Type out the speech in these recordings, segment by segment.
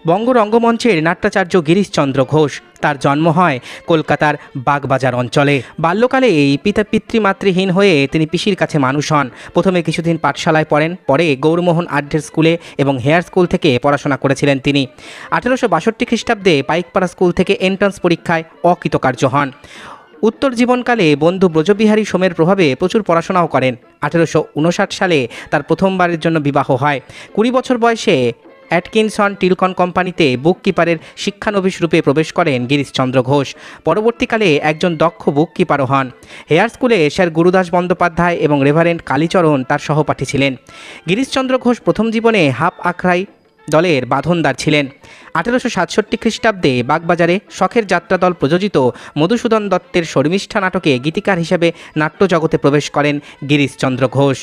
বঙ্গ রঙ্গমঞ্চের নাট্যাচার্য গিরিশচন্দ্র ঘোষ। তার জন্ম হয় কলকাতার বাগবাজার অঞ্চলে। বাল্যকালে পিতৃমাতৃহীন হয়ে তিনি পিসির কাছে মানুষ হন। প্রথমে কিছুদিন পাঠশালায় পড়েন, পরে গৌরমোহন আড্ডের স্কুলে এবং হেয়ার স্কুল থেকে পড়াশোনা করেছিলেন তিনি। 1862 খ্রিস্টাব্দে পাইকপাড়া স্কুল থেকে এন্ট্রান্স পরীক্ষায় অকৃতকার্য হন। উত্তর জীবনকালে বন্ধু ব্রজবিহারী সোমের প্রভাবে প্রচুর পড়াশোনাও করেন। 1859 সালে তার প্রথমবারের জন্য বিবাহ হয়। 20 বছর বয়সে অ্যাটকিনসন টিলকন কোম্পানিতে বুককিপারের শিক্ষানবিশ রূপে প্রবেশ করেন গিরিশচন্দ্র ঘোষ। পরবর্তীকালে একজন দক্ষ বুককিপারও হন। হেয়ার স্কুলে স্যার গুরুদাস বন্দ্যোপাধ্যায় এবং রেভারেন্ড কালীচরণ তার সহপাঠী ছিলেন। গিরিশচন্দ্র ঘোষ প্রথম জীবনে হাফ আখড়াই দলের বাঁধনদার ছিলেন। 1867 খ্রিস্টাব্দে বাগবাজারে শখের যাত্রা দল প্রযোজিত মধুসূদন দত্তের শর্মিষ্ঠা নাটকে গীতিকার হিসেবে নাট্যজগতে প্রবেশ করেন গিরিশচন্দ্র ঘোষ।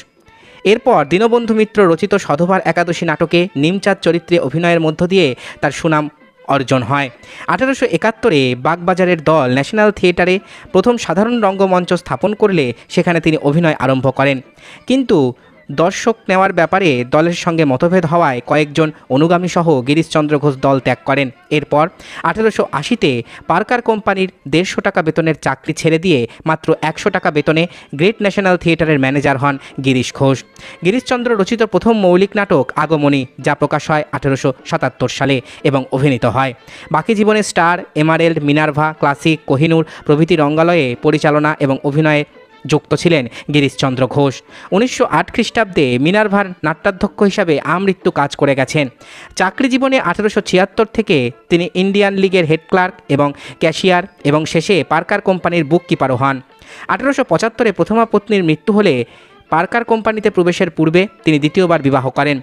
এরপর দীনবন্ধু মিত্র রচিত সধবার একাদশী নাটকে নিমচাঁদ চরিত্রে অভিনয়ের মধ্য দিয়ে তার সুনাম অর্জন হয়। 1871-এ বাগবাজারের দল ন্যাশনাল থিয়েটারে প্রথম সাধারণ রঙ্গমঞ্চ স্থাপন করলে সেখানে তিনি অভিনয় আরম্ভ করেন। কিন্তু দর্শক নেওয়ার ব্যাপারে দলের সঙ্গে মতভেদ হওয়ায় কয়েকজন অনুগামী সহ গিরিশচন্দ্র ঘোষ দল ত্যাগ করেন। এরপর 1880-তে পার্কার কোম্পানির 150 টাকা বেতনের চাকরি ছেড়ে দিয়ে মাত্র 100 টাকা বেতনে গ্রেট ন্যাশনাল থিয়েটারের ম্যানেজার হন গিরিশ ঘোষ। গিরিশচন্দ্র রচিত প্রথম মৌলিক নাটক আগমনী, যা প্রকাশ হয় 1877 সালে এবং অভিনীত হয়। বাকি জীবনে star, emerald, Minerva, classic, Kohinoor প্রভৃতি রঙ্গালয়ে পরিচালনা এবং অভিনয়ে যুক্ত ছিলেন গিরিশচন্দ্র ঘোষ। 1908 খ্রিস্টাব্দে মিনার্ভার নাট্যাধ্যক্ষ হিসাবে আমৃত্যু কাজ করে গেছেন। চাকরি জীবনে 1876 থেকে তিনি ইন্ডিয়ান লিগের হেড ক্লার্ক এবং ক্যাশিয়ার এবং শেষে পার্কার কোম্পানির বুককিপারও হন। 1875-এ প্রথমা পত্নীর মৃত্যু হলে পার্কার কোম্পানিতে প্রবেশের পূর্বে তিনি দ্বিতীয়বার বিবাহ করেন।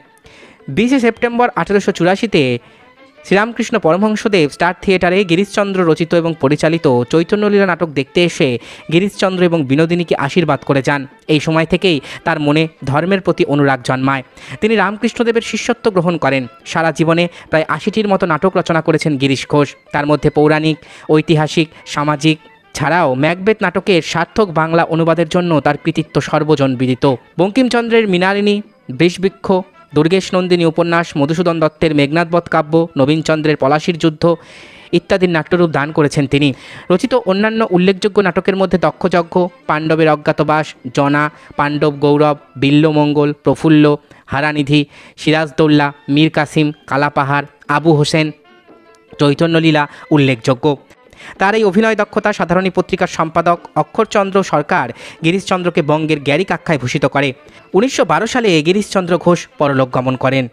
20 সেপ্টেম্বর 1884-তে শ্রীরামকৃষ্ণ পরমহংসদেব স্টার থিয়েটারে গিরিশচন্দ্র রচিত এবং পরিচালিত চৈতন্যলীলা নাটক দেখতে এসে গিরিশচন্দ্র এবং বিনোদিনীকে আশীর্বাদ করে যান। এই সময় থেকেই তার মনে ধর্মের প্রতি অনুরাগ জন্মায়। তিনি রামকৃষ্ণদেবের শিষ্যত্ব গ্রহণ করেন। সারা জীবনে প্রায় 80টির মতো নাটক রচনা করেছেন গিরিশ ঘোষ। তার মধ্যে পৌরাণিক, ঐতিহাসিক, সামাজিক ছাড়াও ম্যাকবেথ নাটকের সার্থক বাংলা অনুবাদের জন্য তার কৃতিত্ব সর্বজনবিদিত। বঙ্কিমচন্দ্রের মৃণালিনী, বৃষবৃক্ষ, দুর্গেশ নন্দিনী উপন্যাস, মধুসূদন দত্তের মেঘনাদবধ কাব্য, নবীনচন্দ্রের পলাশীর যুদ্ধ ইত্যাদির নাট্যরূপ দান করেছেন তিনি। রচিত অন্যান্য উল্লেখযোগ্য নাটকের মধ্যে দক্ষযজ্ঞ, পাণ্ডবের অজ্ঞাতবাস, জনা, পাণ্ডব গৌরব, বিল্লমঙ্গল, প্রফুল্ল, হারানিধি, সিরাজদৌল্লা, মীর কাসিম, কালাপাহাড়, আবু হোসেন, চৈতন্যলীলা উল্লেখযোগ্য। তার এই অভিনয় দক্ষতা সাধারণী পত্রিকার সম্পাদক অক্ষরচন্দ্র সরকার গিরিশচন্দ্রকে বঙ্গের গ্যারিক আখ্যায় ভূষিত করে। 1912 সালে গিরিশচন্দ্র ঘোষ পরলোক গমন করেন।